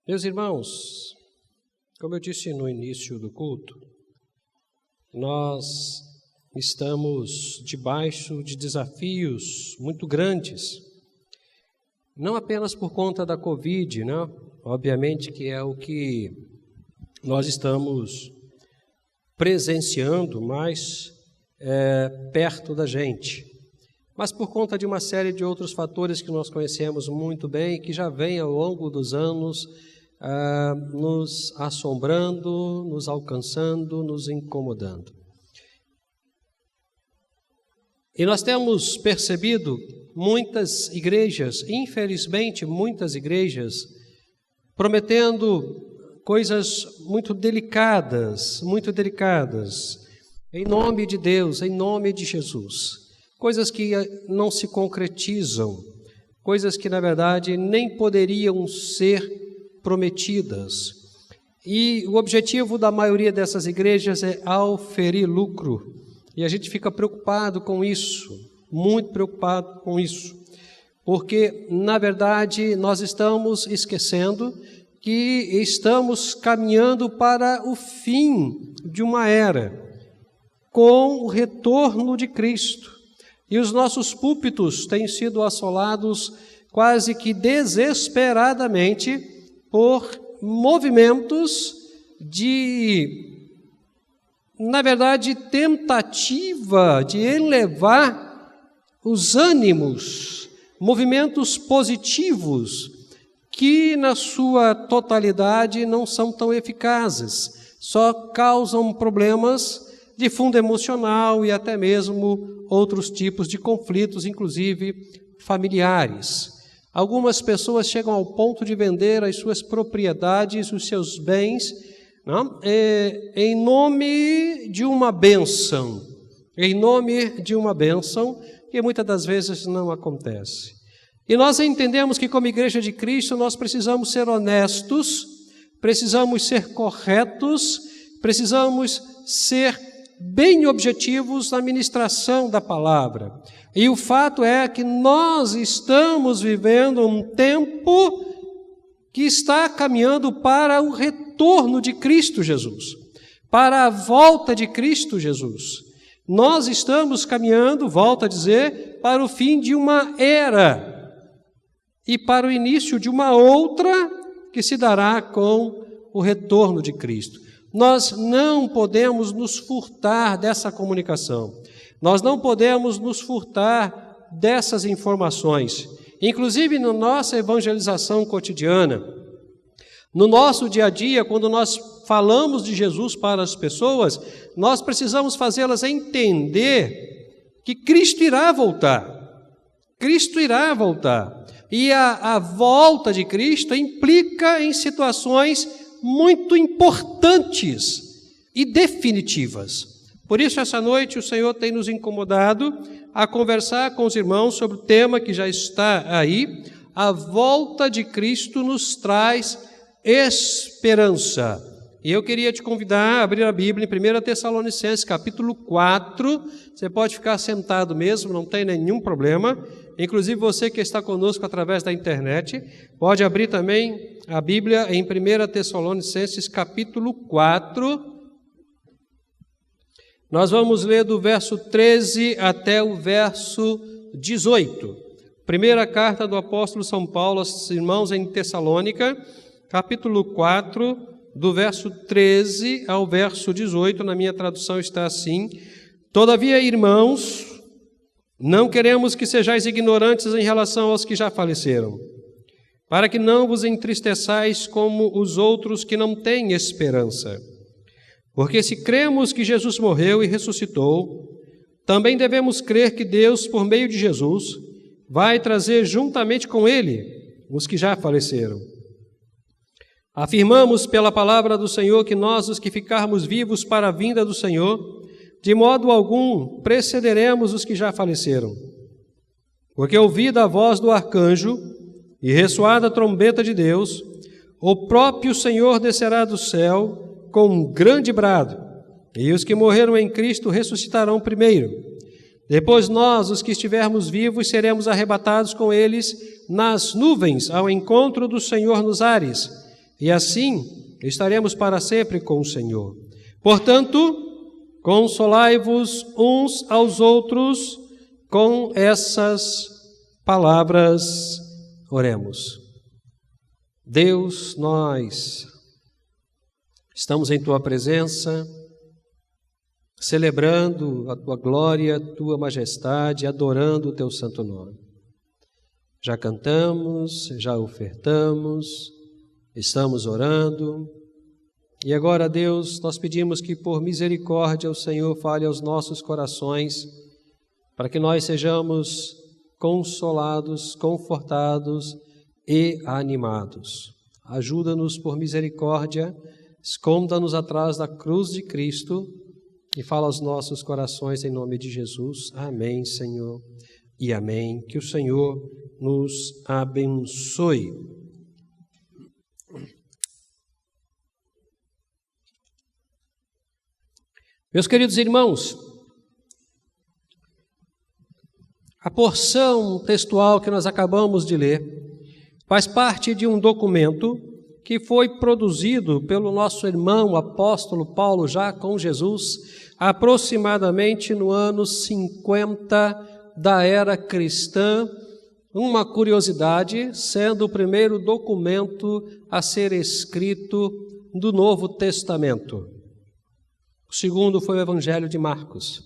Meus irmãos, como eu disse no início do culto, nós estamos debaixo de desafios muito grandes, não apenas por conta da Covid, né? Obviamente que é o que nós estamos presenciando mais perto da gente, mas por conta de uma série de outros fatores que nós conhecemos muito bem e que já vem ao longo dos anos nos assombrando, nos alcançando, nos incomodando. E nós temos percebido muitas igrejas, infelizmente muitas igrejas, prometendo coisas muito delicadas, em nome de Deus, em nome de Jesus. Coisas que não se concretizam, coisas que na verdade nem poderiam ser prometidas. E o objetivo da maioria dessas igrejas é auferir lucro. E a gente fica preocupado com isso, muito preocupado com isso, porque, na verdade, nós estamos esquecendo que estamos caminhando para o fim de uma era, com o retorno de Cristo. E os nossos púlpitos têm sido assolados quase que desesperadamente por movimentos de, na verdade, tentativa de elevar os ânimos, movimentos positivos, que na sua totalidade não são tão eficazes, só causam problemas de fundo emocional e até mesmo outros tipos de conflitos, inclusive familiares. Algumas pessoas chegam ao ponto de vender as suas propriedades, os seus bens, não? Em nome de uma bênção, que muitas das vezes não acontece. E nós entendemos que como Igreja de Cristo nós precisamos ser honestos, precisamos ser corretos, precisamos ser bem objetivos na ministração da palavra. E o fato é que nós estamos vivendo um tempo que está caminhando para o retorno de Cristo Jesus, para a volta de Cristo Jesus. Nós estamos caminhando, volto a dizer, para o fim de uma era e para o início de uma outra que se dará com o retorno de Cristo. Nós não podemos nos furtar dessa comunicação. Nós não podemos nos furtar dessas informações. Inclusive na nossa evangelização cotidiana, no nosso dia a dia, quando nós falamos de Jesus para as pessoas, nós precisamos fazê-las entender que Cristo irá voltar. Cristo irá voltar. E a volta de Cristo implica em situações muito importantes e definitivas. Por isso, essa noite, o Senhor tem nos incomodado a conversar com os irmãos sobre o tema que já está aí. A volta de Cristo nos traz esperança. E eu queria te convidar a abrir a Bíblia em 1 Tessalonicenses, capítulo 4. Você pode ficar sentado mesmo, não tem nenhum problema. Inclusive você que está conosco através da internet, pode abrir também a Bíblia em 1 Tessalonicenses, capítulo 4. Nós vamos ler do verso 13 até o verso 18. Primeira carta do apóstolo São Paulo aos irmãos em Tessalônica, capítulo 4, do verso 13 ao verso 18, na minha tradução está assim: Todavia, irmãos, não queremos que sejais ignorantes em relação aos que já faleceram, para que não vos entristeçais como os outros que não têm esperança. Porque se cremos que Jesus morreu e ressuscitou, também devemos crer que Deus, por meio de Jesus, vai trazer juntamente com Ele os que já faleceram. Afirmamos pela palavra do Senhor que nós, os que ficarmos vivos para a vinda do Senhor, de modo algum precederemos os que já faleceram. Porque ouvida a voz do arcanjo e ressoada a trombeta de Deus, o próprio Senhor descerá do céu com um grande brado, e os que morreram em Cristo ressuscitarão primeiro. Depois nós, os que estivermos vivos, seremos arrebatados com eles nas nuvens ao encontro do Senhor nos ares, e assim estaremos para sempre com o Senhor. Portanto, consolai-vos uns aos outros com essas palavras. Oremos. Deus, nós estamos em Tua presença, celebrando a Tua glória, a Tua majestade, adorando o Teu santo nome. Já cantamos, já ofertamos, estamos orando, e agora, Deus, nós pedimos que por misericórdia o Senhor fale aos nossos corações, para que nós sejamos consolados, confortados e animados. Ajuda-nos por misericórdia, esconda-nos atrás da cruz de Cristo e fala aos nossos corações em nome de Jesus. Amém, Senhor, e amém. Que o Senhor nos abençoe. Meus queridos irmãos, a porção textual que nós acabamos de ler faz parte de um documento que foi produzido pelo nosso irmão apóstolo Paulo, já com Jesus, aproximadamente no ano 50 da era cristã. Uma curiosidade, sendo o primeiro documento a ser escrito do Novo Testamento. O segundo foi o Evangelho de Marcos.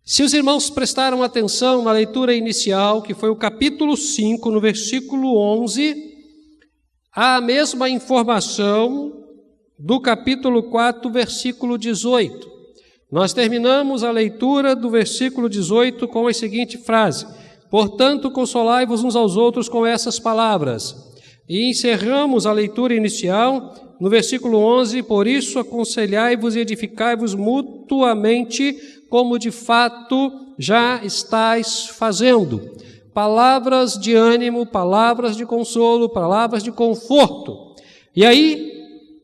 Se os irmãos prestaram atenção na leitura inicial, que foi o capítulo 5, no versículo 11, há a mesma informação do capítulo 4, versículo 18. Nós terminamos a leitura do versículo 18 com a seguinte frase: portanto, consolai-vos uns aos outros com essas palavras. E encerramos a leitura inicial no versículo 11, por isso aconselhai-vos e edificai-vos mutuamente, como de fato já estáis fazendo. Palavras de ânimo, palavras de consolo, palavras de conforto. E aí,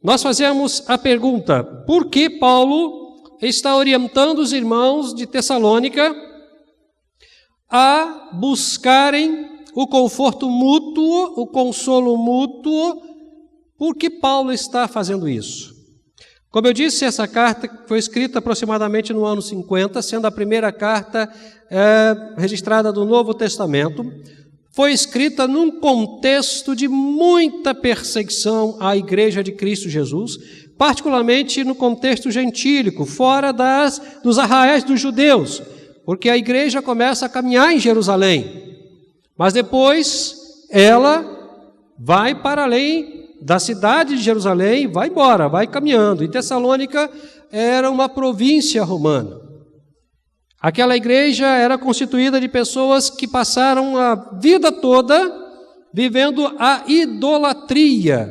nós fazemos a pergunta: por que Paulo está orientando os irmãos de Tessalônica a buscarem o conforto mútuo, o consolo mútuo? Por que Paulo está fazendo isso? Como eu disse, essa carta foi escrita aproximadamente no ano 50, sendo a primeira carta registrada do Novo Testamento. Foi escrita num contexto de muita perseguição à Igreja de Cristo Jesus, particularmente no contexto gentílico, fora dos arraiais dos judeus, porque a igreja começa a caminhar em Jerusalém, mas depois ela vai para além da cidade de Jerusalém, vai embora, vai caminhando. E Tessalônica era uma província romana. Aquela igreja era constituída de pessoas que passaram a vida toda vivendo a idolatria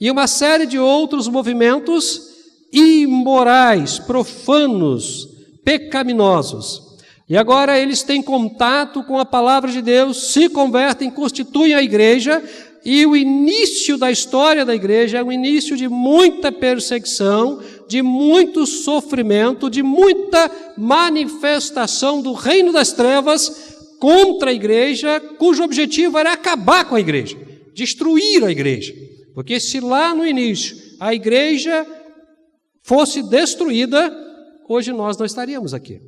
e uma série de outros movimentos imorais, profanos, pecaminosos. E agora eles têm contato com a palavra de Deus, se convertem, constituem a igreja. E o início da história da igreja é um início de muita perseguição, de muito sofrimento, de muita manifestação do reino das trevas contra a igreja, cujo objetivo era acabar com a igreja, destruir a igreja. Porque se lá no início a igreja fosse destruída, hoje nós não estaríamos aqui.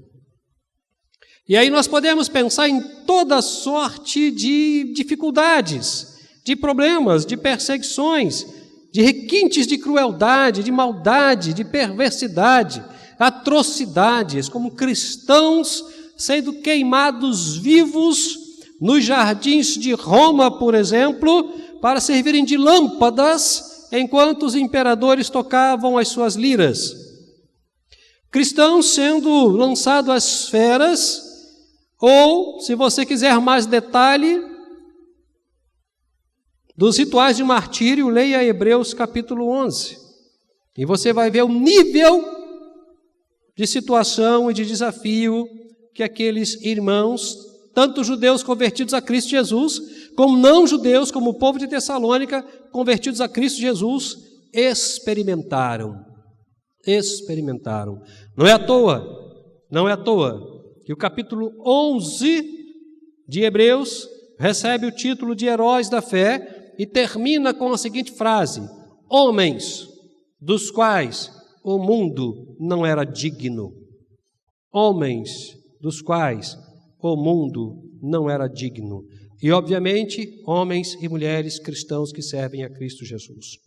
E aí nós podemos pensar em toda sorte de dificuldades, de problemas, de perseguições, de requintes de crueldade, de maldade, de perversidade, atrocidades, como cristãos sendo queimados vivos nos jardins de Roma, por exemplo, para servirem de lâmpadas enquanto os imperadores tocavam as suas liras. Cristãos sendo lançados às feras, ou, se você quiser mais detalhe, dos rituais de martírio, leia Hebreus capítulo 11. E você vai ver o nível de situação e de desafio que aqueles irmãos, tanto judeus convertidos a Cristo Jesus, como não judeus, como o povo de Tessalônica, convertidos a Cristo Jesus, experimentaram. Não é à toa que o capítulo 11 de Hebreus recebe o título de Heróis da Fé, e termina com a seguinte frase: homens dos quais o mundo não era digno. Homens dos quais o mundo não era digno. E, obviamente, homens e mulheres cristãos que servem a Cristo Jesus.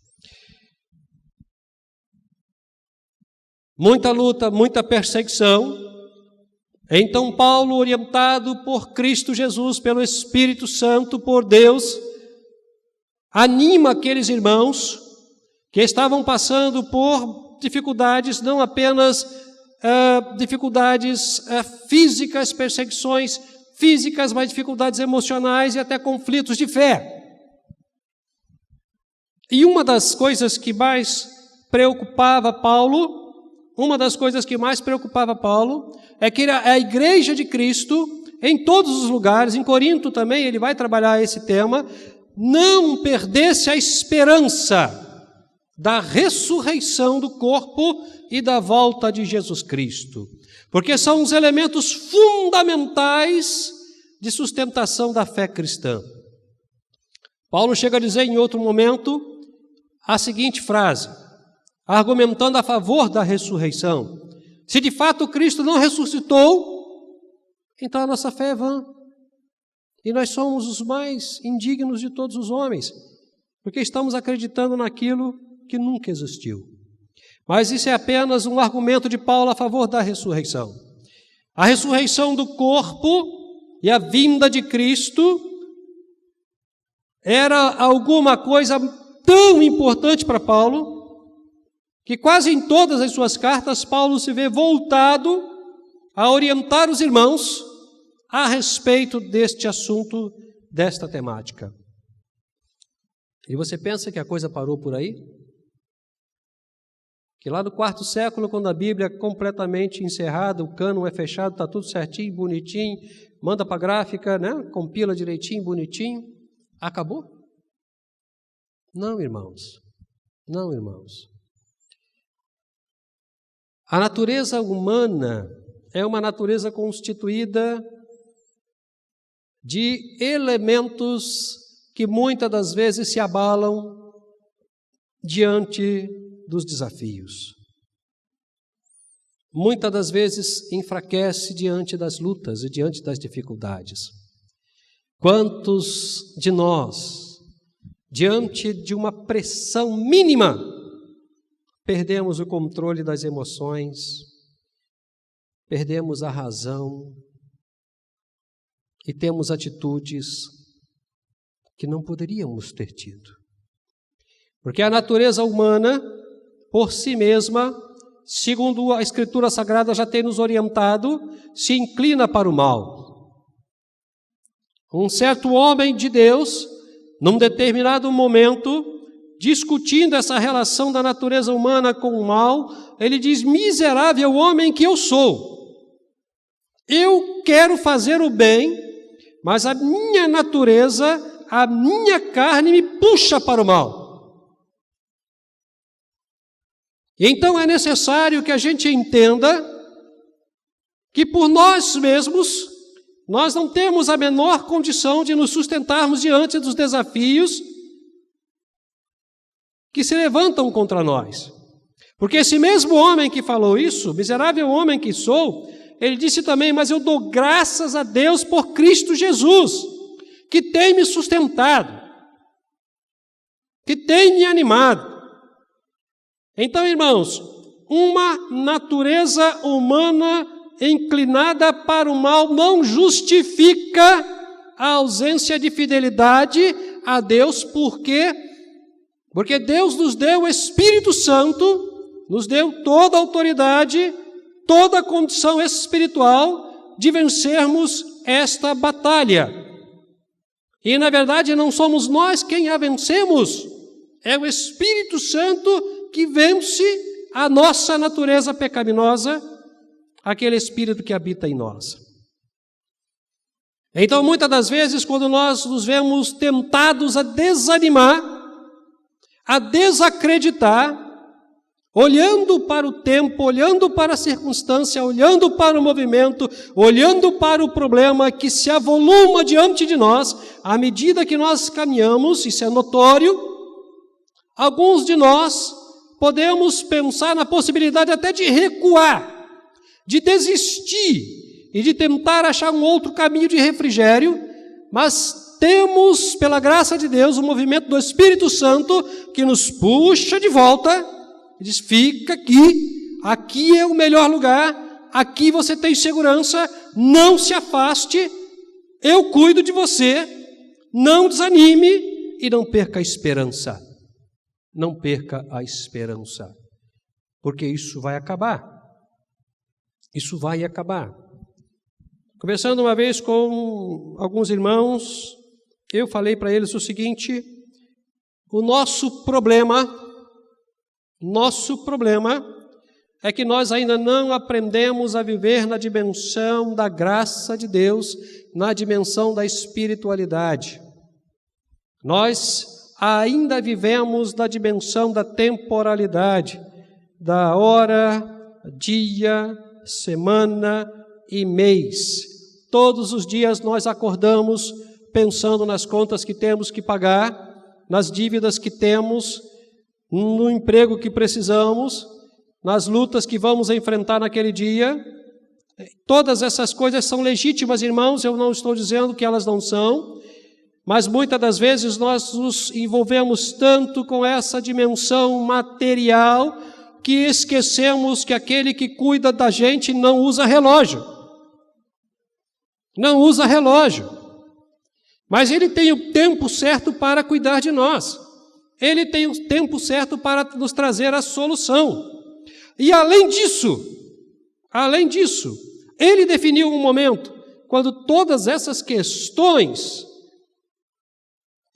Muita luta, muita perseguição. Então Paulo, orientado por Cristo Jesus, pelo Espírito Santo, por Deus, anima aqueles irmãos que estavam passando por dificuldades, não apenas dificuldades físicas, perseguições físicas, mas dificuldades emocionais e até conflitos de fé. E uma das coisas que mais preocupava Paulo é que a igreja de Cristo, em todos os lugares, em Corinto também, ele vai trabalhar esse tema, não perdesse a esperança da ressurreição do corpo e da volta de Jesus Cristo, porque são os elementos fundamentais de sustentação da fé cristã. Paulo chega a dizer em outro momento a seguinte frase, argumentando a favor da ressurreição: se de fato Cristo não ressuscitou, então a nossa fé é vã, e nós somos os mais indignos de todos os homens, porque estamos acreditando naquilo que nunca existiu. Mas isso é apenas um argumento de Paulo a favor da ressurreição. A ressurreição do corpo e a vinda de Cristo era alguma coisa tão importante para Paulo, que quase em todas as suas cartas Paulo se vê voltado a orientar os irmãos a respeito deste assunto, desta temática. E você pensa que a coisa parou por aí? Que lá no quarto século, quando a Bíblia é completamente encerrada, o cânon é fechado, está tudo certinho, bonitinho, manda para a gráfica, né? Compila direitinho, bonitinho, acabou? Não, irmãos. Não, irmãos. A natureza humana é uma natureza constituída de elementos que muitas das vezes se abalam diante dos desafios. Muitas das vezes enfraquece diante das lutas e diante das dificuldades. Quantos de nós, diante de uma pressão mínima, perdemos o controle das emoções, perdemos a razão e temos atitudes que não poderíamos ter tido. Porque a natureza humana, por si mesma, segundo a Escritura Sagrada já tem nos orientado, se inclina para o mal. Um certo homem de Deus, num determinado momento, discutindo essa relação da natureza humana com o mal, ele diz: miserável homem que eu sou, eu quero fazer o bem, mas a minha natureza, a minha carne me puxa para o mal. E então é necessário que a gente entenda que por nós mesmos, nós não temos a menor condição de nos sustentarmos diante dos desafios que se levantam contra nós. Porque esse mesmo homem que falou isso, miserável homem que sou, ele disse também: mas eu dou graças a Deus por Cristo Jesus, que tem me sustentado, que tem me animado. Então, irmãos, uma natureza humana inclinada para o mal não justifica a ausência de fidelidade a Deus. Por quê? Porque Deus nos deu o Espírito Santo, nos deu toda a autoridade, toda a condição espiritual de vencermos esta batalha. E, na verdade, não somos nós quem a vencemos, é o Espírito Santo que vence a nossa natureza pecaminosa, aquele Espírito que habita em nós. Então, muitas das vezes, quando nós nos vemos tentados a desanimar, a desacreditar, olhando para o tempo, olhando para a circunstância, olhando para o movimento, olhando para o problema que se avoluma diante de nós, à medida que nós caminhamos, isso é notório, alguns de nós podemos pensar na possibilidade até de recuar, de desistir e de tentar achar um outro caminho de refrigério, mas temos, pela graça de Deus, o movimento do Espírito Santo que nos puxa de volta e diz: fica aqui, aqui é o melhor lugar, aqui você tem segurança, não se afaste, eu cuido de você, não desanime e não perca a esperança. Não perca a esperança, porque isso vai acabar. Isso vai acabar. Conversando uma vez com alguns irmãos, eu falei para eles o seguinte: o nosso problema é que nós ainda não aprendemos a viver na dimensão da graça de Deus, na dimensão da espiritualidade. Nós ainda vivemos na dimensão da temporalidade, da hora, dia, semana e mês. Todos os dias nós acordamos pensando nas contas que temos que pagar, nas dívidas que temos, no emprego que precisamos, nas lutas que vamos enfrentar naquele dia. Todas essas coisas são legítimas, irmãos, eu não estou dizendo que elas não são, mas muitas das vezes nós nos envolvemos tanto com essa dimensão material que esquecemos que aquele que cuida da gente não usa relógio. Não usa relógio. Mas ele tem o tempo certo para cuidar de nós. Ele tem o tempo certo para nos trazer a solução. E além disso, ele definiu um momento quando todas essas questões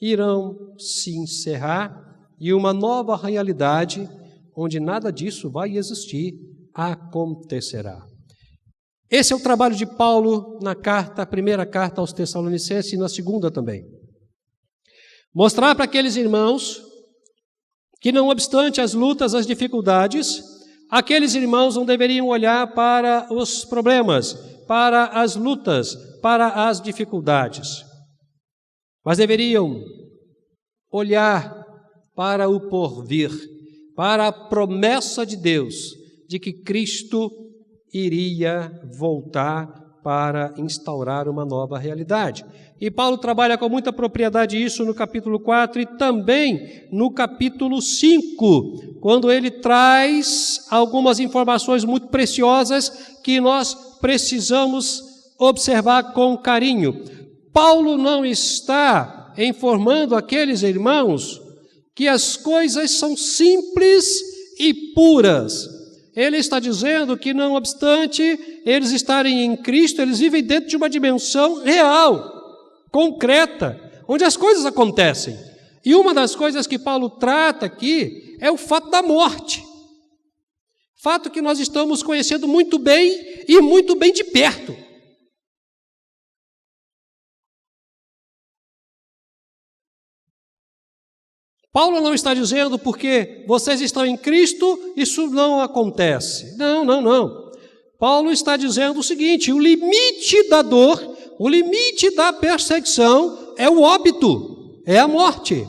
irão se encerrar e uma nova realidade, onde nada disso vai existir, acontecerá. Esse é o trabalho de Paulo na primeira carta aos Tessalonicenses e na segunda também. Mostrar para aqueles irmãos que, não obstante as lutas, as dificuldades, aqueles irmãos não deveriam olhar para os problemas, para as lutas, para as dificuldades, mas deveriam olhar para o porvir, para a promessa de Deus de que Cristo iria voltar para instaurar uma nova realidade. E Paulo trabalha com muita propriedade isso no capítulo 4 e também no capítulo 5, quando ele traz algumas informações muito preciosas que nós precisamos observar com carinho. Paulo não está informando aqueles irmãos que as coisas são simples e puras. Ele está dizendo que, não obstante eles estarem em Cristo, eles vivem dentro de uma dimensão real, concreta, onde as coisas acontecem. E uma das coisas que Paulo trata aqui é o fato da morte. Fato que nós estamos conhecendo muito bem e muito bem de perto. Paulo não está dizendo porque vocês estão em Cristo, isso não acontece. Não. Paulo está dizendo o seguinte: o limite da dor, o limite da perseguição é o óbito, é a morte.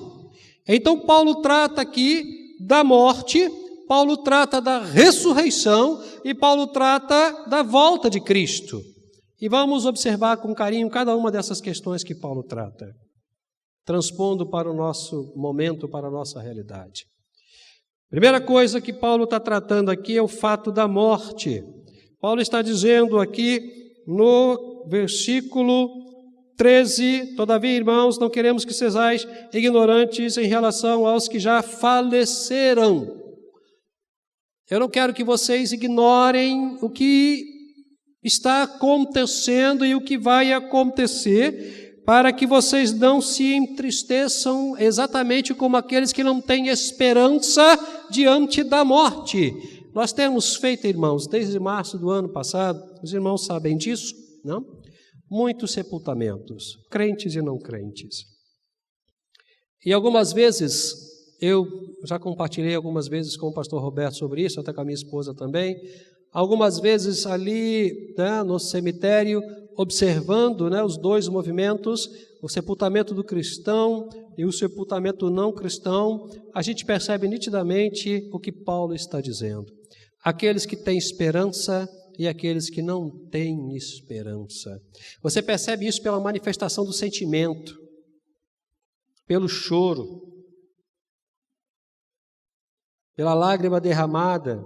Então Paulo trata aqui da morte, Paulo trata da ressurreição e Paulo trata da volta de Cristo. E vamos observar com carinho cada uma dessas questões que Paulo trata, transpondo para o nosso momento, para a nossa realidade. Primeira coisa que Paulo está tratando aqui é o fato da morte. Paulo está dizendo aqui no versículo 13: todavia, irmãos, não queremos que sejais ignorantes em relação aos que já faleceram. Eu não quero que vocês ignorem o que está acontecendo e o que vai acontecer, para que vocês não se entristeçam exatamente como aqueles que não têm esperança diante da morte. Nós temos feito, irmãos, desde março do ano passado, os irmãos sabem disso, não? Muitos sepultamentos, crentes e não crentes. E algumas vezes Eu já compartilhei algumas vezes com o pastor Roberto sobre isso, até com a minha esposa também. Algumas vezes ali, né, no cemitério, observando, né, os dois movimentos, o sepultamento do cristão e o sepultamento não cristão, a gente percebe nitidamente o que Paulo está dizendo. Aqueles que têm esperança e aqueles que não têm esperança. Você percebe isso pela manifestação do sentimento, pelo choro, pela lágrima derramada,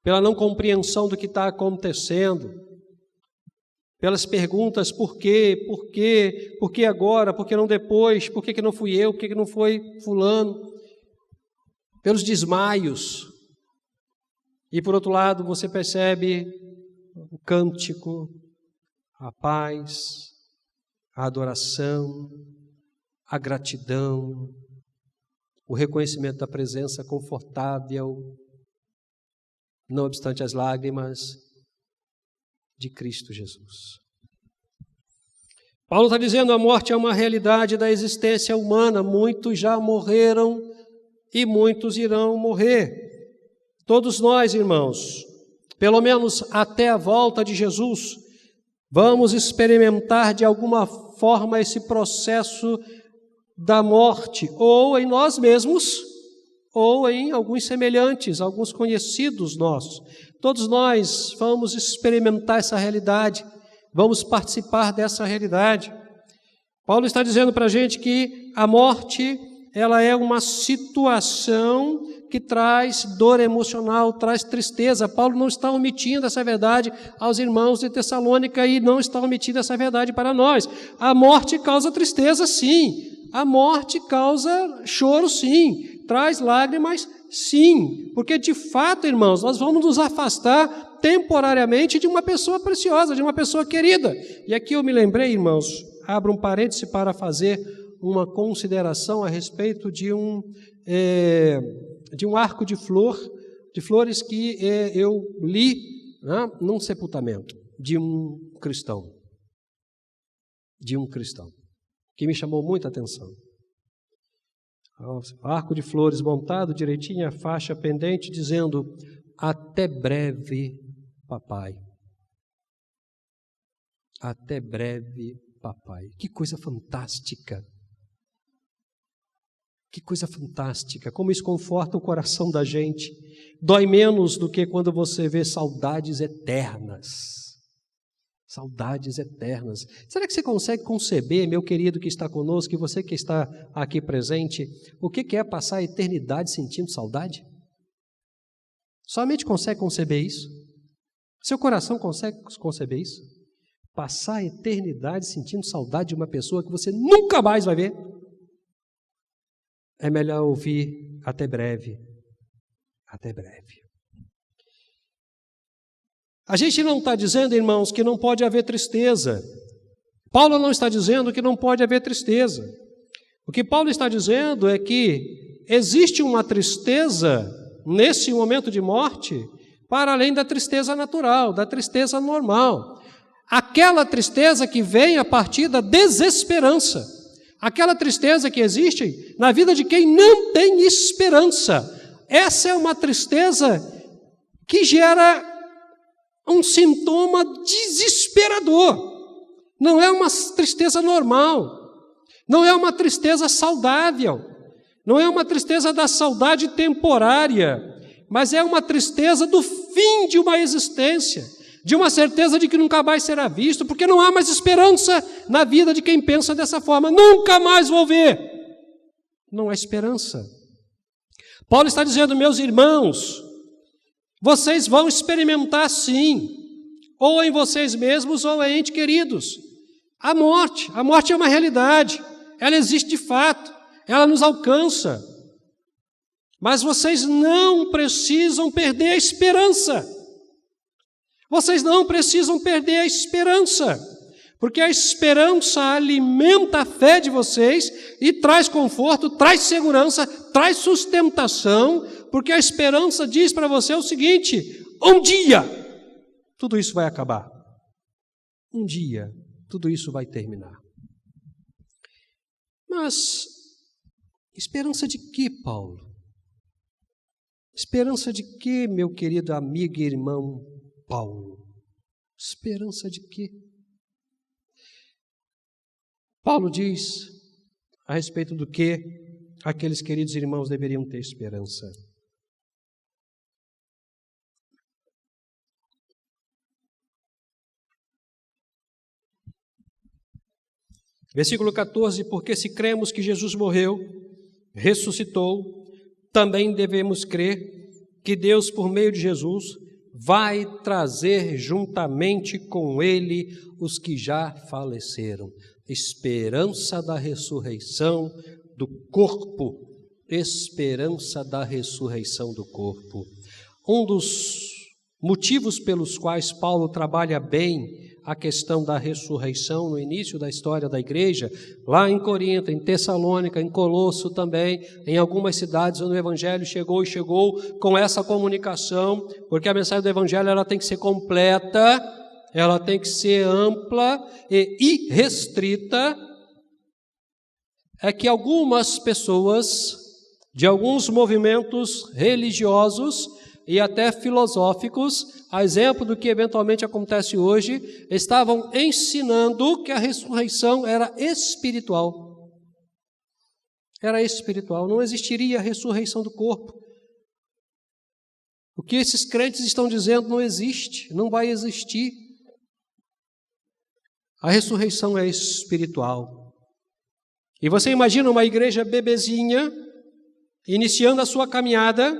pela não compreensão do que está acontecendo, pelas perguntas por quê, por que agora, por que não depois, por que não fui eu, por que não foi fulano, pelos desmaios. E por outro lado, você percebe o cântico, a paz, a adoração, a gratidão, o reconhecimento da presença confortável, não obstante as lágrimas, de Cristo Jesus. Paulo está dizendo: a morte é uma realidade da existência humana, muitos já morreram e muitos irão morrer. Todos nós, irmãos, pelo menos até a volta de Jesus, vamos experimentar de alguma forma esse processo da morte, ou em nós mesmos, ou em alguns semelhantes, alguns conhecidos nossos. Todos nós vamos experimentar essa realidade, vamos participar dessa realidade. Paulo está dizendo para a gente que a morte, ela é uma situação que traz dor emocional, traz tristeza. Paulo não está omitindo essa verdade aos irmãos de Tessalônica e não está omitindo essa verdade para nós. A morte causa tristeza, sim. A morte causa choro, sim. Traz lágrimas, sim. Porque, de fato, irmãos, nós vamos nos afastar temporariamente de uma pessoa preciosa, de uma pessoa querida. E aqui eu me lembrei, irmãos, abro um parêntese para fazer uma consideração a respeito de um arco de flores que eu li, né, num sepultamento de um cristão. Que me chamou muita atenção. Arco de flores montado direitinho, a faixa pendente, dizendo: até breve, papai. Até breve, papai. Que coisa fantástica. Que coisa fantástica. Como isso conforta o coração da gente. Dói menos do que quando você vê saudades eternas. Saudades eternas. Será que você consegue conceber, meu querido que está conosco, e você que está aqui presente, o que é passar a eternidade sentindo saudade? Somente consegue conceber isso? Seu coração consegue conceber isso? Passar a eternidade sentindo saudade de uma pessoa que você nunca mais vai ver? É melhor ouvir até breve. Até breve. A gente não está dizendo, irmãos, que não pode haver tristeza. Paulo não está dizendo que não pode haver tristeza. O que Paulo está dizendo é que existe uma tristeza nesse momento de morte para além da tristeza natural, da tristeza normal. Aquela tristeza que vem a partir da desesperança. Aquela tristeza que existe na vida de quem não tem esperança. Essa é uma tristeza que gera um sintoma desesperador. Não é uma tristeza normal. Não é uma tristeza saudável. Não é uma tristeza da saudade temporária. Mas é uma tristeza do fim de uma existência. De uma certeza de que nunca mais será visto. Porque não há mais esperança na vida de quem pensa dessa forma. Nunca mais vou ver. Não há esperança. Paulo está dizendo: meus irmãos, vocês vão experimentar sim, ou em vocês mesmos ou em entes queridos, a morte. A morte é uma realidade, ela existe de fato, ela nos alcança. Mas vocês não precisam perder a esperança. Vocês não precisam perder a esperança, porque a esperança alimenta a fé de vocês e traz conforto, traz segurança, traz sustentação. Porque a esperança diz para você o seguinte: um dia tudo isso vai acabar. Um dia tudo isso vai terminar. Mas Esperança de quê, Paulo? Esperança de quê, meu querido amigo e irmão Paulo? Esperança de quê? Paulo diz a respeito do que aqueles queridos irmãos deveriam ter esperança. Versículo 14, porque se cremos que Jesus morreu, ressuscitou, também devemos crer que Deus, por meio de Jesus, vai trazer juntamente com Ele os que já faleceram. Esperança da ressurreição do corpo. Esperança da ressurreição do corpo. Um dos motivos pelos quais Paulo trabalha bem a questão da ressurreição no início da história da igreja, lá em Corinto, em Tessalônica, em Colosso também, em algumas cidades onde o Evangelho chegou com essa comunicação, porque a mensagem do Evangelho ela tem que ser completa, ela tem que ser ampla e irrestrita, é que algumas pessoas de alguns movimentos religiosos e até filosóficos, a exemplo do que eventualmente acontece hoje, estavam ensinando que a ressurreição era espiritual. Era espiritual, não existiria a ressurreição do corpo. O que esses crentes estão dizendo não existe, não vai existir. A ressurreição é espiritual. E você imagina uma igreja bebezinha, iniciando a sua caminhada,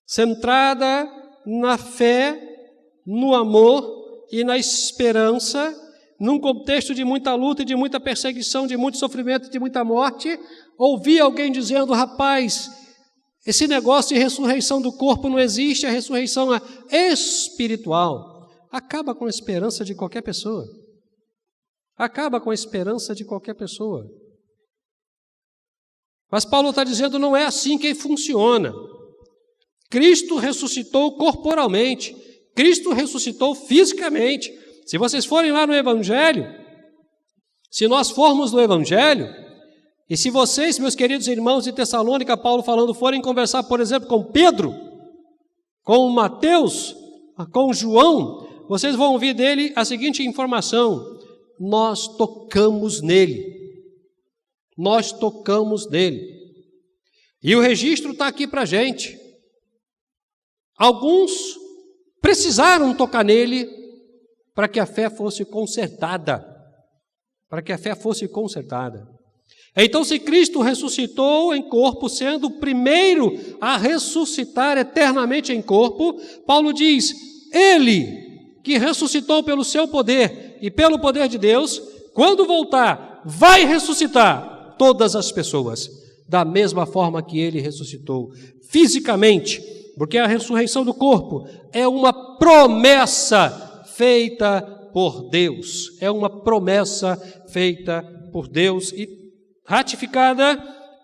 centrada na fé, no amor e na esperança, num contexto de muita luta, de muita perseguição, de muito sofrimento, de muita morte, ouvir alguém dizendo, rapaz, esse negócio de ressurreição do corpo não existe, a ressurreição é espiritual. Acaba com a esperança de qualquer pessoa. Acaba com a esperança de qualquer pessoa. Mas Paulo está dizendo, não é assim que funciona. Cristo ressuscitou corporalmente, Cristo ressuscitou fisicamente. Se vocês forem lá no Evangelho, se nós formos no Evangelho, e se vocês, meus queridos irmãos de Tessalônica, Paulo falando, forem conversar, por exemplo, com Pedro, com Mateus, com João, vocês vão ouvir dele a seguinte informação: nós tocamos nele. Nós tocamos nele. E o registro está aqui para a gente. Alguns precisaram tocar nele para que a fé fosse consertada. Para que a fé fosse consertada. Então, se Cristo ressuscitou em corpo, sendo o primeiro a ressuscitar eternamente em corpo, Paulo diz, Ele que ressuscitou pelo seu poder e pelo poder de Deus, quando voltar, vai ressuscitar todas as pessoas, da mesma forma que Ele ressuscitou fisicamente, porque a ressurreição do corpo é uma promessa feita por Deus. É uma promessa feita por Deus e ratificada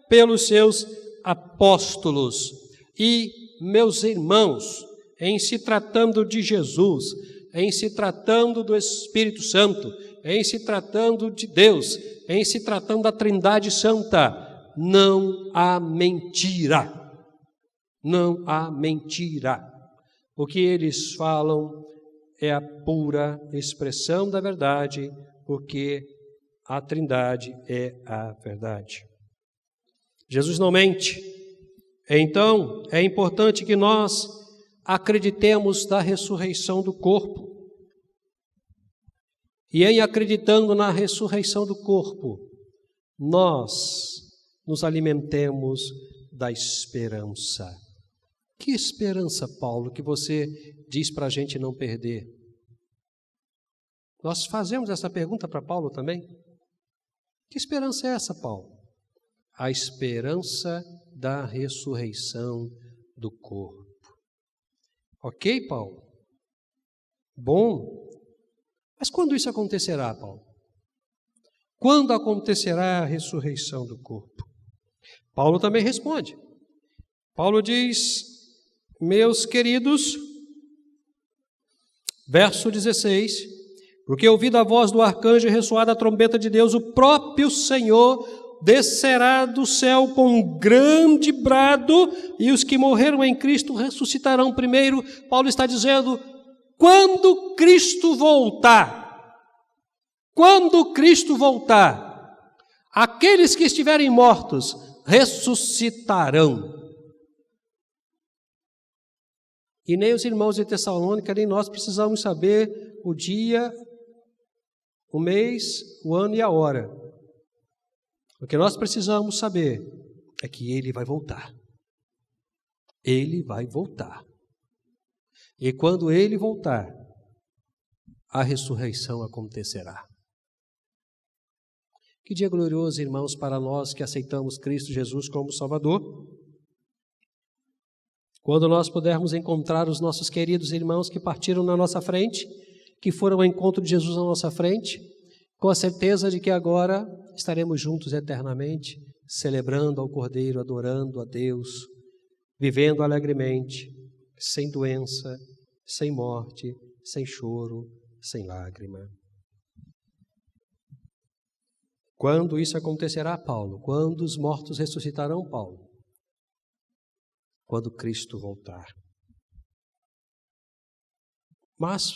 pelos seus apóstolos. E, meus irmãos, em se tratando de Jesus, em se tratando do Espírito Santo, em se tratando de Deus, em se tratando da Trindade Santa, não há mentira. Não há mentira. O que eles falam é a pura expressão da verdade, porque a Trindade é a verdade. Jesus não mente. Então, é importante que nós acreditemos na ressurreição do corpo. E em acreditando na ressurreição do corpo, nós nos alimentemos da esperança. Que esperança, Paulo, que você diz para a gente não perder? Nós fazemos essa pergunta para Paulo também. Que esperança é essa, Paulo? A esperança da ressurreição do corpo. Ok, Paulo? Bom. Mas quando isso acontecerá, Paulo? Quando acontecerá a ressurreição do corpo? Paulo também responde. Paulo diz, meus queridos, verso 16, porque ouvida a voz do arcanjo e ressoada a trombeta de Deus, o próprio Senhor descerá do céu com um grande brado, e os que morreram em Cristo ressuscitarão primeiro. Paulo está dizendo, quando Cristo voltar, aqueles que estiverem mortos ressuscitarão. E nem os irmãos de Tessalônica, nem nós precisamos saber o dia, o mês, o ano e a hora. O que nós precisamos saber é que Ele vai voltar. Ele vai voltar. E quando Ele voltar, a ressurreição acontecerá. Que dia glorioso, irmãos, para nós que aceitamos Cristo Jesus como Salvador. Quando nós pudermos encontrar os nossos queridos irmãos que partiram na nossa frente, que foram ao encontro de Jesus na nossa frente, com a certeza de que agora estaremos juntos eternamente, celebrando ao Cordeiro, adorando a Deus, vivendo alegremente, sem doença, sem morte, sem choro, sem lágrima. Quando isso acontecerá, Paulo? Quando os mortos ressuscitarão, Paulo? Quando Cristo voltar. Mas,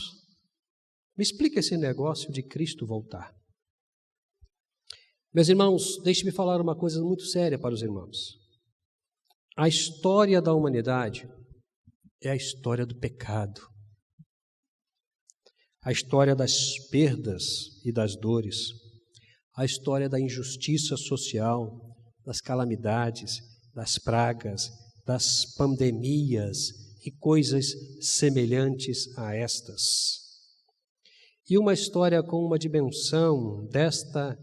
me explica esse negócio de Cristo voltar. Meus irmãos, deixe-me falar uma coisa muito séria para os irmãos. A história da humanidade é a história do pecado. A história das perdas e das dores. A história da injustiça social, das calamidades, das pragas, das pandemias e coisas semelhantes a estas. E uma história com uma dimensão desta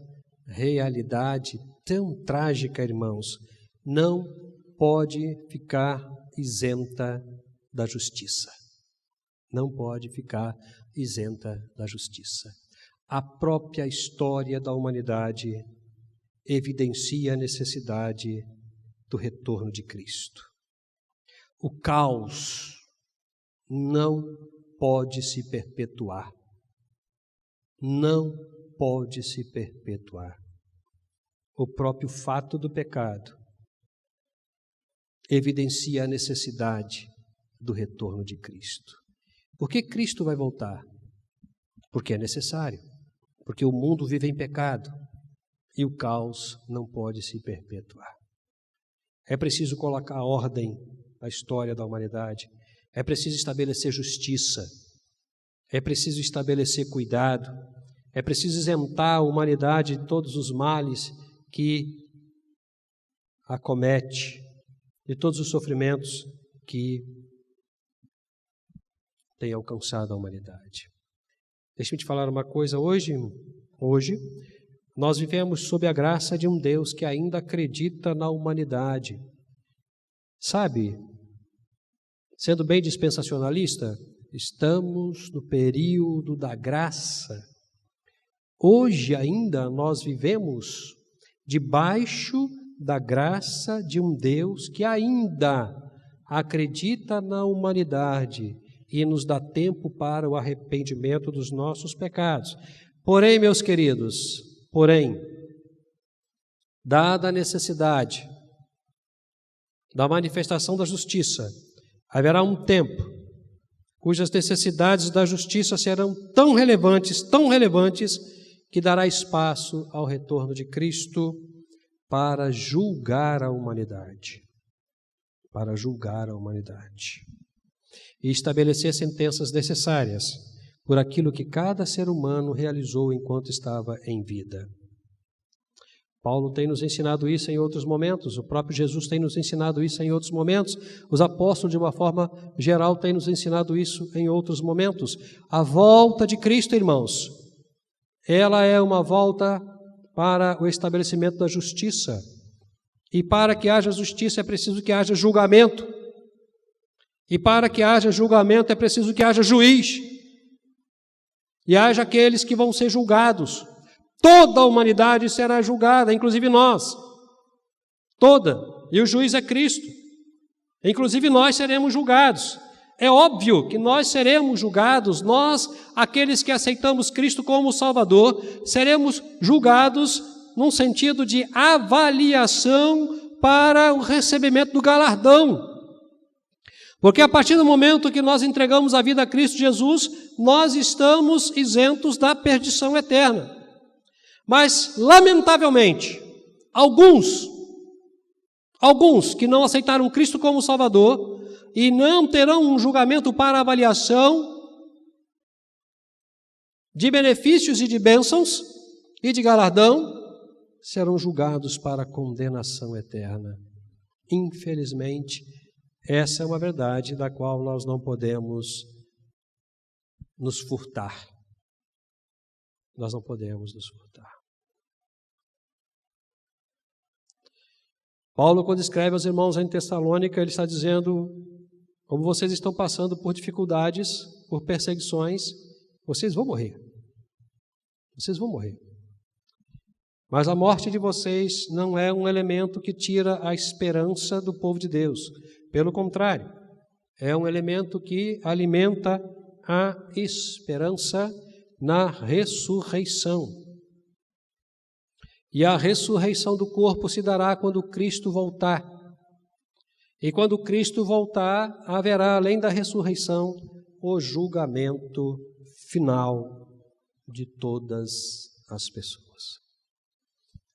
realidade tão trágica, irmãos, não pode ficar isenta da justiça. Não pode ficar isenta da justiça. A própria história da humanidade evidencia a necessidade do retorno de Cristo. O caos não pode se perpetuar. Não pode se perpetuar. O próprio fato do pecado evidencia a necessidade do retorno de Cristo. Por que Cristo vai voltar? Porque é necessário. Porque o mundo vive em pecado e o caos não pode se perpetuar. É preciso colocar ordem na história da humanidade. É preciso estabelecer justiça. É preciso estabelecer cuidado. É preciso isentar a humanidade de todos os males que acomete, de todos os sofrimentos que tem alcançado a humanidade. Deixa-me te falar uma coisa. Hoje, nós vivemos sob a graça de um Deus que ainda acredita na humanidade. Sabe, sendo bem dispensacionalista, estamos no período da graça. Hoje ainda nós vivemos debaixo da graça de um Deus que ainda acredita na humanidade e nos dá tempo para o arrependimento dos nossos pecados. Porém, meus queridos, dada a necessidade da manifestação da justiça, haverá um tempo cujas necessidades da justiça serão tão relevantes, que dará espaço ao retorno de Cristo para julgar a humanidade. E estabelecer sentenças necessárias por aquilo que cada ser humano realizou enquanto estava em vida. Paulo tem nos ensinado isso em outros momentos, o próprio Jesus tem nos ensinado isso em outros momentos, os apóstolos, de uma forma geral, têm nos ensinado isso em outros momentos. A volta de Cristo, irmãos, ela é uma volta para o estabelecimento da justiça. E para que haja justiça é preciso que haja julgamento. E para que haja julgamento é preciso que haja juiz. E haja aqueles que vão ser julgados. Toda a humanidade será julgada, inclusive nós. Toda. E o juiz é Cristo. Inclusive nós seremos julgados. É óbvio que nós seremos julgados, nós, aqueles que aceitamos Cristo como Salvador, seremos julgados num sentido de avaliação para o recebimento do galardão. Porque a partir do momento que nós entregamos a vida a Cristo Jesus, nós estamos isentos da perdição eterna. Mas, lamentavelmente, alguns que não aceitaram Cristo como Salvador e não terão um julgamento para avaliação de benefícios e de bênçãos e de galardão, serão julgados para condenação eterna. Infelizmente, essa é uma verdade da qual nós não podemos nos furtar. Nós não podemos nos furtar. Paulo, quando escreve aos irmãos em Tessalônica, ele está dizendo: como vocês estão passando por dificuldades, por perseguições, vocês vão morrer. Vocês vão morrer. Mas a morte de vocês não é um elemento que tira a esperança do povo de Deus. Pelo contrário, é um elemento que alimenta a esperança na ressurreição. E a ressurreição do corpo se dará quando Cristo voltar. E quando Cristo voltar, haverá, além da ressurreição, o julgamento final de todas as pessoas.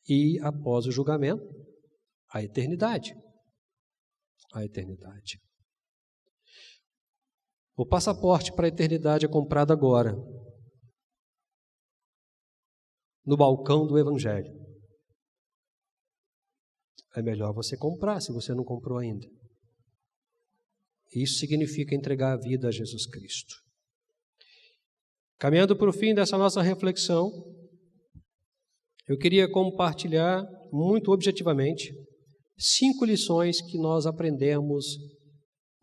E após o julgamento, a eternidade. A eternidade. O passaporte para a eternidade é comprado agora, no balcão do Evangelho. É melhor você comprar, se você não comprou ainda. Isso significa entregar a vida a Jesus Cristo. Caminhando para o fim dessa nossa reflexão, eu queria compartilhar, muito objetivamente, 5 lições que nós aprendemos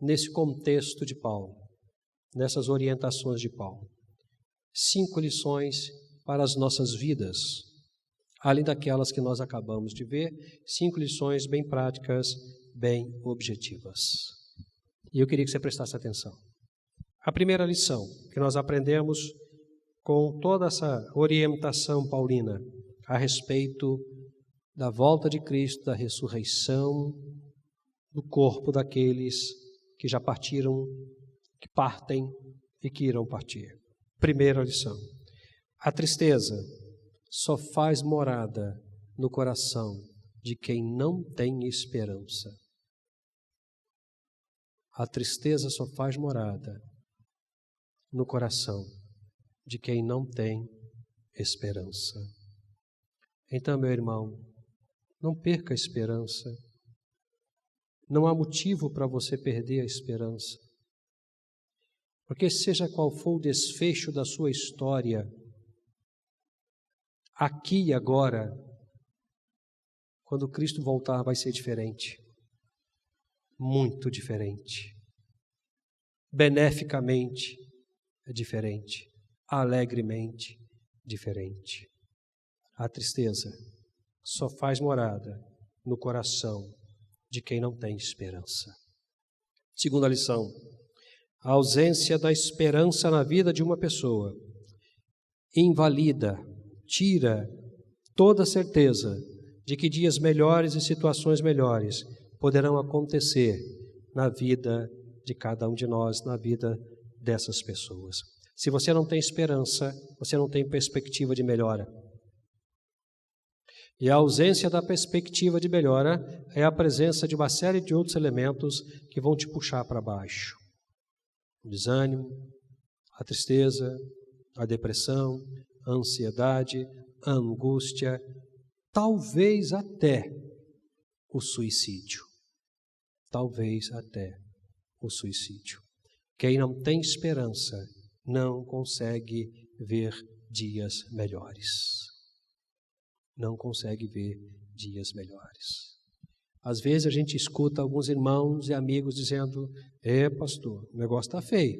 nesse contexto de Paulo, nessas orientações de Paulo. 5 lições para as nossas vidas, além daquelas que nós acabamos de ver, 5 lições bem práticas, bem objetivas. E eu queria que você prestasse atenção. A primeira lição que nós aprendemos com toda essa orientação paulina a respeito da volta de Cristo, da ressurreição do corpo daqueles que já partiram, que partem e que irão partir. Primeira lição. A tristeza só faz morada no coração de quem não tem esperança. A tristeza só faz morada no coração de quem não tem esperança. Então, meu irmão, não perca a esperança. Não há motivo para você perder a esperança. Porque seja qual for o desfecho da sua história, aqui e agora, quando Cristo voltar, vai ser diferente. Muito diferente. Beneficamente é diferente. Alegremente diferente. A tristeza só faz morada no coração de quem não tem esperança. Segunda lição. A ausência da esperança na vida de uma pessoa invalida, tira toda a certeza de que dias melhores e situações melhores poderão acontecer na vida de cada um de nós, na vida dessas pessoas. Se você não tem esperança, você não tem perspectiva de melhora. E a ausência da perspectiva de melhora é a presença de uma série de outros elementos que vão te puxar para baixo. O desânimo, a tristeza, a depressão, a ansiedade, a angústia, talvez até o suicídio. Talvez até o suicídio. Quem não tem esperança não consegue ver dias melhores. Não consegue ver dias melhores. Às vezes a gente escuta alguns irmãos e amigos dizendo: pastor, o negócio está feio,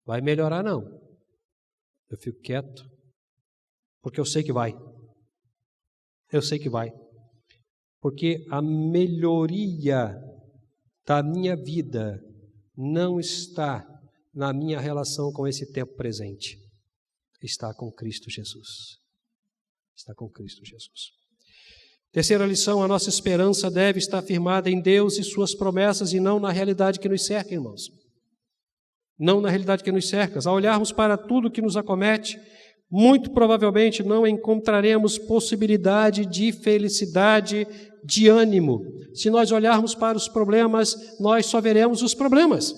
vai melhorar não. Eu fico quieto, porque eu sei que vai. Eu sei que vai. Porque a melhoria da minha vida não está na minha relação com esse tempo presente. Está com Cristo Jesus. Está com Cristo Jesus. Terceira lição, a nossa esperança deve estar firmada em Deus e suas promessas e não na realidade que nos cerca, irmãos. Não na realidade que nos cerca. Ao olharmos para tudo que nos acomete, muito provavelmente não encontraremos possibilidade de felicidade, de ânimo. Se nós olharmos para os problemas, nós só veremos os problemas.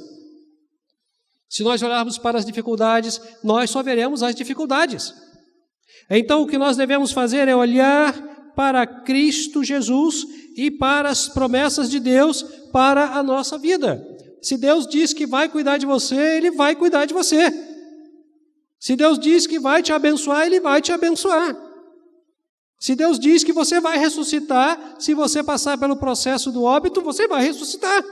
Se nós olharmos para as dificuldades, nós só veremos as dificuldades. Então, o que nós devemos fazer é olhar para Cristo Jesus e para as promessas de Deus para a nossa vida. Se Deus diz que vai cuidar de você, Ele vai cuidar de você. Se Deus diz que vai te abençoar, Ele vai te abençoar. Se Deus diz que você vai ressuscitar, se você passar pelo processo do óbito, você vai ressuscitar.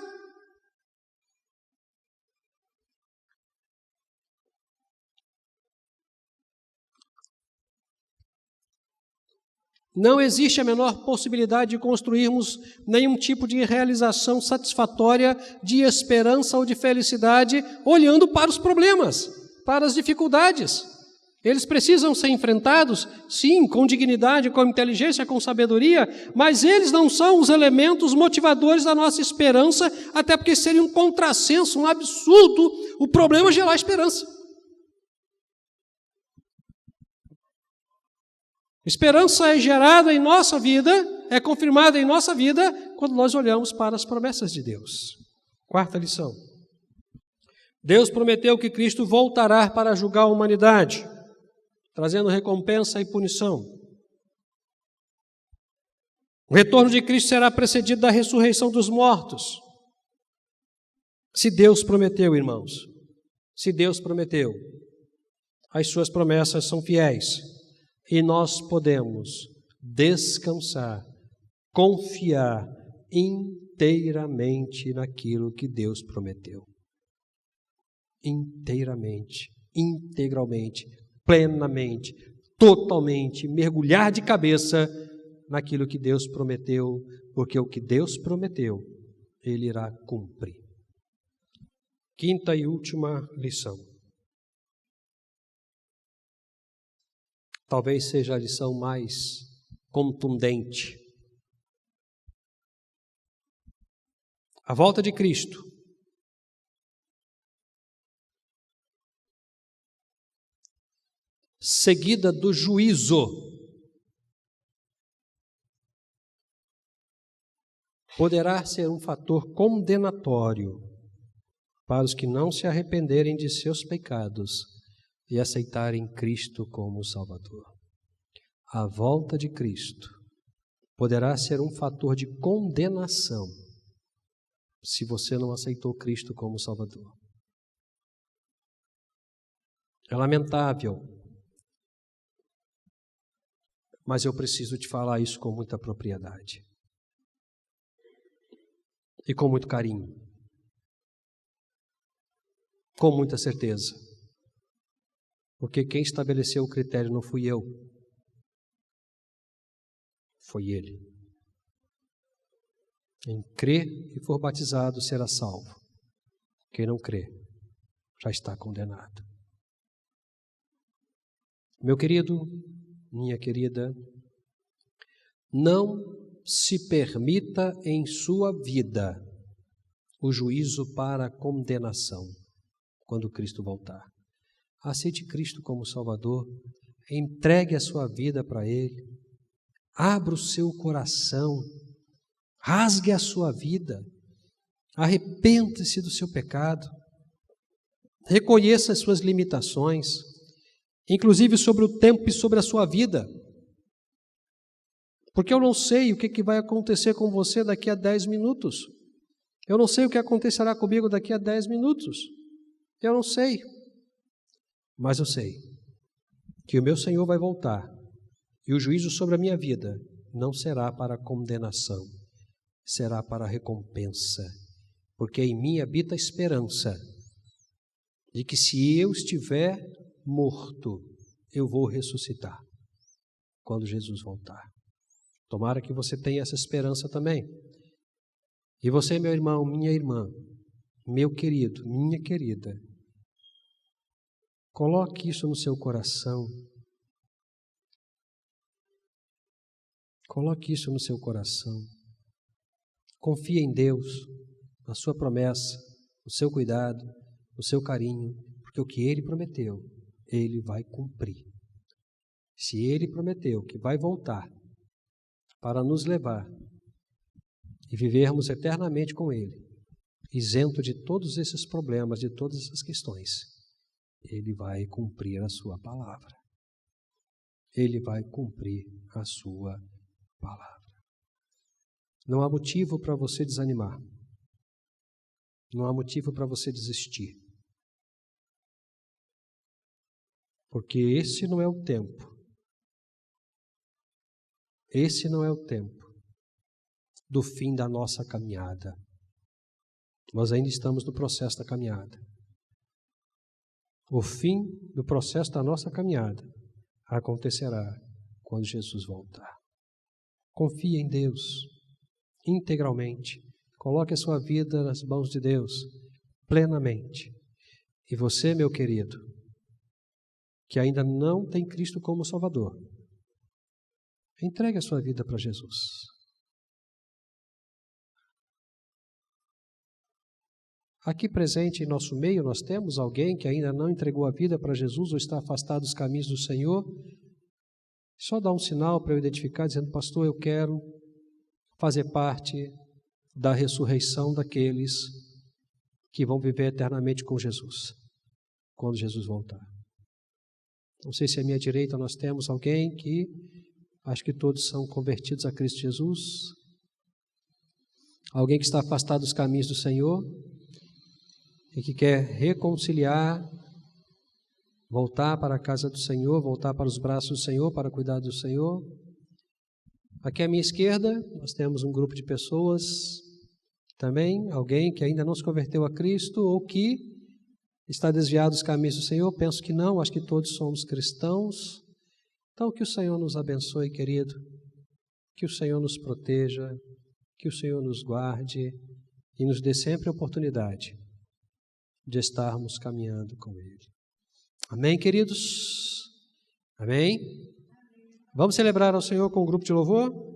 Não existe a menor possibilidade de construirmos nenhum tipo de realização satisfatória, de esperança ou de felicidade, olhando para os problemas, para as dificuldades. Eles precisam ser enfrentados, sim, com dignidade, com inteligência, com sabedoria, mas eles não são os elementos motivadores da nossa esperança, até porque seria um contrassenso, um absurdo, o problema gerar esperança. Esperança é gerada em nossa vida, é confirmada em nossa vida, quando nós olhamos para as promessas de Deus. Quarta lição. Deus prometeu que Cristo voltará para julgar a humanidade, trazendo recompensa e punição. O retorno de Cristo será precedido da ressurreição dos mortos. Se Deus prometeu, irmãos, se Deus prometeu, as suas promessas são fiéis. E nós podemos descansar, confiar inteiramente naquilo que Deus prometeu. Inteiramente, integralmente, plenamente, totalmente, mergulhar de cabeça naquilo que Deus prometeu, porque o que Deus prometeu, Ele irá cumprir. Quinta e última lição. Talvez seja a lição mais contundente. A volta de Cristo seguida do juízo poderá ser um fator condenatório para os que não se arrependerem de seus pecados e aceitarem Cristo como Salvador. A volta de Cristo poderá ser um fator de condenação se você não aceitou Cristo como Salvador. É lamentável, mas eu preciso te falar isso com muita propriedade e com muito carinho, com muita certeza. Porque quem estabeleceu o critério não fui eu, foi Ele. Quem crê e for batizado será salvo. Quem não crê já está condenado. Meu querido, minha querida, não se permita em sua vida o juízo para a condenação quando Cristo voltar. Aceite Cristo como Salvador, entregue a sua vida para Ele, abra o seu coração, rasgue a sua vida, arrependa-se do seu pecado, reconheça as suas limitações, inclusive sobre o tempo e sobre a sua vida, porque eu não sei o que vai acontecer com você daqui a 10 minutos, eu não sei o que acontecerá comigo daqui a 10 minutos, eu não sei. Mas eu sei que o meu Senhor vai voltar e o juízo sobre a minha vida não será para condenação, será para recompensa, porque em mim habita a esperança de que se eu estiver morto, eu vou ressuscitar quando Jesus voltar. Tomara que você tenha essa esperança também. E você, meu irmão, minha irmã, meu querido, minha querida, coloque isso no seu coração. Coloque isso no seu coração. Confie em Deus, na sua promessa, no seu cuidado, no seu carinho, porque o que Ele prometeu, Ele vai cumprir. Se Ele prometeu que vai voltar para nos levar e vivermos eternamente com Ele, isento de todos esses problemas, de todas essas questões, Ele vai cumprir a sua palavra. Ele vai cumprir a sua palavra. Não há motivo para você desanimar. Não há motivo para você desistir. Porque esse não é o tempo. Esse não é o tempo do fim da nossa caminhada. Nós ainda estamos no processo da caminhada. O fim do processo da nossa caminhada acontecerá quando Jesus voltar. Confie em Deus integralmente. Coloque a sua vida nas mãos de Deus plenamente. E você, meu querido, que ainda não tem Cristo como Salvador, entregue a sua vida para Jesus. Aqui presente em nosso meio, nós temos alguém que ainda não entregou a vida para Jesus ou está afastado dos caminhos do Senhor. Só dá um sinal para eu identificar, dizendo: pastor, eu quero fazer parte da ressurreição daqueles que vão viver eternamente com Jesus, quando Jesus voltar. Não sei se à minha direita nós temos alguém que, acho que todos são convertidos a Cristo Jesus. Alguém que está afastado dos caminhos do Senhor e que quer reconciliar, voltar para a casa do Senhor, voltar para os braços do Senhor, para cuidar do Senhor. Aqui à minha esquerda, nós temos um grupo de pessoas também, alguém que ainda não se converteu a Cristo ou que está desviado dos caminhos do Senhor. Penso que não, acho que todos somos cristãos. Então, que o Senhor nos abençoe, querido, que o Senhor nos proteja, que o Senhor nos guarde e nos dê sempre a oportunidade de estarmos caminhando com Ele. Amém, queridos? Amém? Vamos celebrar ao Senhor com um grupo de louvor?